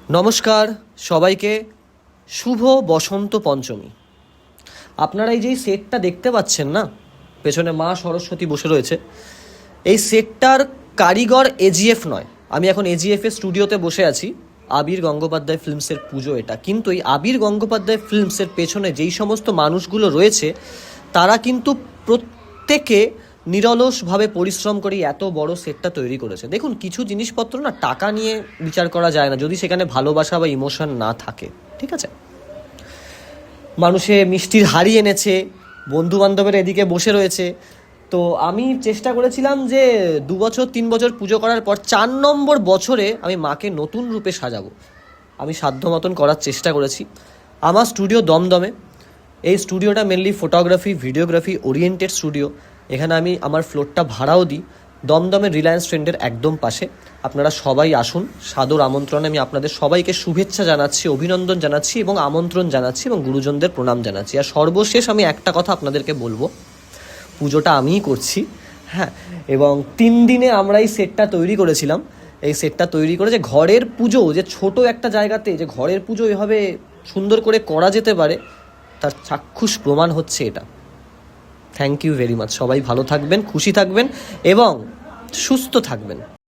নমস্কার সবাইকে, শুভ বসন্ত পঞ্চমী। আপনারা এই যে সেটটা দেখতে পাচ্ছেন না, পেছনে মা সরস্বতী বসে রয়েছে, এই সেটটার কারিগর এজিএফ নয়। আমি এখন এজিএফের স্টুডিওতে বসে আছি। আবির গঙ্গোপাধ্যায় ফিল্মসের পুজো এটা, কিন্তু এই আবির গঙ্গোপাধ্যায় ফিল্মসের পেছনে যেই সমস্ত মানুষগুলো রয়েছে তারা কিন্তু প্রত্যেকে নিরলসভাবে পরিশ্রম করে এত বড় সেটটা তৈরি করেছে। দেখুন, কিছু জিনিসপত্র না টাকা নিয়ে বিচার করা যায় না যদি সেখানে ভালোবাসা বা ইমোশন না থাকে, ঠিক আছে? মানুষে মিষ্টির হাড়ি এনেছে, বন্ধু বান্ধবের এদিকে বসে রয়েছে। তো আমি চেষ্টা করেছিলাম যে 2-3 বছর পুজো করার পর 4 নম্বর বছরে আমি মাকে নতুন রূপে সাজাবো। আমি সাধ্য মতন করার চেষ্টা করেছি। আমার স্টুডিও দমদমে। এই স্টুডিওটা mainly photography videography oriented studio. এখানে আমি আমার ফ্লোরটা ভাড়াও দিই দমদমের রিলায়েন্স ট্রেন্ডের একদম পাশে। আপনারা সবাই আসুন, সাদর আমন্ত্রণে আমি আপনাদের সবাইকে শুভেচ্ছা জানাচ্ছি, অভিনন্দন জানাচ্ছি এবং আমন্ত্রণ জানাচ্ছি এবং গুরুজনদের প্রণাম জানাচ্ছি। আর সর্বশেষ আমি একটা কথা আপনাদেরকে বলবো, পুজোটা আমিই করছি, হ্যাঁ। এবং 3 দিনে আমরা এই সেটটা তৈরি করেছিলাম। এই সেটটা তৈরি করে যে ঘরের পুজো, যে ছোট একটা জায়গাতে যে ঘরের পুজো এভাবে সুন্দর করে করা যেতে পারে, তার চাক্ষুষ প্রমাণ হচ্ছে এটা। Thank you very much. সবাই ভালো থাকবেন, খুশি থাকবেন এবং সুস্থ থাকবেন।